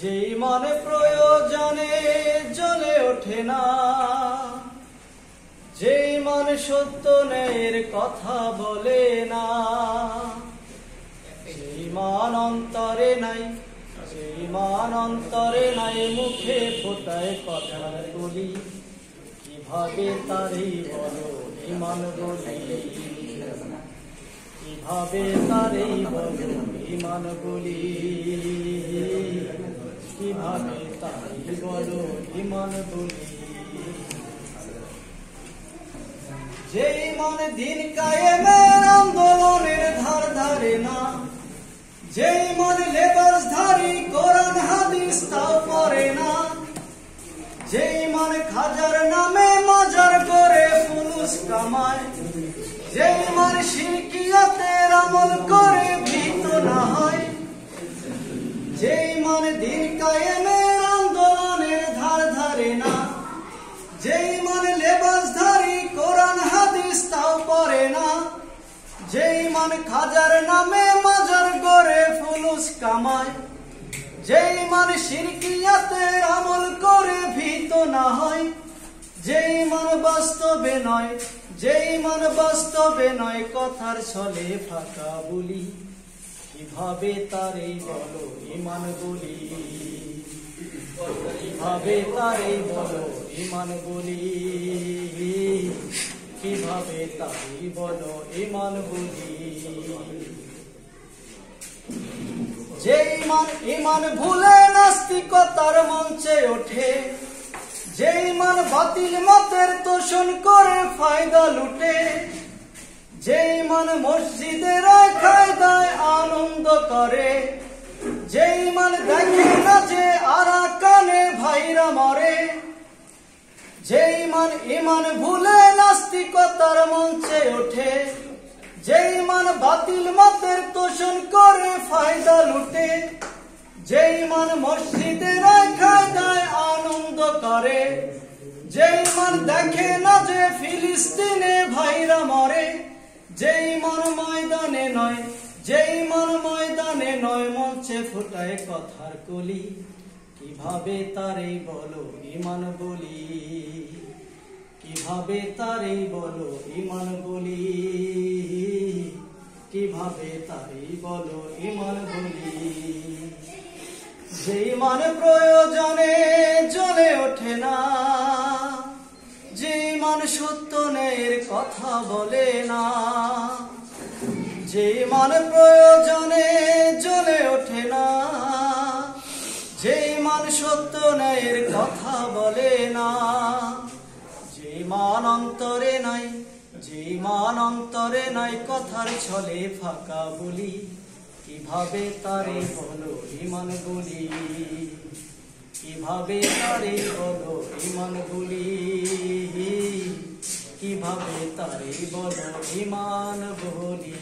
যেই মনে প্রয়োজনে জ্বলে ওঠে না, যেই মন সত্য ন্যায়ের কথা বলে না, যেই মান অন্তরে নাই, যেই মান অন্তরে নাই, মুখে ফোটায় কথার বলি, কিভাবে তারই বলো ইমান বলি, কিভাবে তারই বলো ইমান বলি, কিভাবে তারই বলো ইমান বলি। যেই মন দিন কায়েমের আন্দোলনের ধার ধারে না, যেই মন লেবাসধারী কোরআন হাদিস তাও পড়ে না, যেই মন খাজার নামে মাজার করে ফুলুস কামায়, যেই মন শিরকিয়াতের আমল করে ভীত না হয়, যেই মন দিন কায়েমের আন্দোলনের ধার ধারে না, যেই মন লেবাসধারী কোরআন হাদিস তাও পড়ে না, যেই মন খাজার নামে মাজার করে ফুলুস কামায়, যেই মন শিরকিয়াতের আমল করে ভীত না হয়, যেই মন বাস্তবে নয়, যেই মন বাস্তবে নয়, কথার ছলে ফাঁকা বলি, কিভাবে তারই বলো ইমান বলি, কিভাবে তারই বলো ইমান বলি, কিভাবে তারই বলো ইমান বলি। যেই মান ইমান ভুলে নাস্তিকতার মঞ্চে ওঠে, যেই মান বাতিল মতের তোষণ করে ফায়দা লুটে, যেই মান মসজিদের খায়দায় আনন্দ করে, যেই মান দেখে না যে আরাকানে ভাইরা মরে, যেই মান ইমান ভুলে নাস্তিকতার মঞ্চে ওঠে, যেই মান বাতিল মতের তোষণ করে ফায়দা লুটে, যেই মান মসজিদের খায়দায় আনন্দ করে, যেই মান দেখে না যে ফিলিস্তিনে ভাইরা মরে, যেই মান ময়দানে নয়, যেই মান ময়দানে নয়, মঞ্চে ফোটায় কথার কলি, কিভাবে তারই বলো ইমান বলি, কিভাবে তারই বলো ইমান বলি, কিভাবে তারই বলো ইমান বলি। যেই মান প্রয়োজনে জ্বলে ওঠে না, যেই মান সত্য ন্যায়ের কথা বলে না, যেই মান প্রয়োজনে জ্বলে ওঠে না, যেই মান সত্য ন্যায়ের কথা বলে না, যেই মান অন্তরে নাই, যেই মান অন্তরে নাই, কথার ছলে ফাঁকা বলি, কিভাবে তারে বলো ইমান বলি, কিভাবে তারে বলো ইমান বলি, কিভাবে তারে বলো ইমান বলি।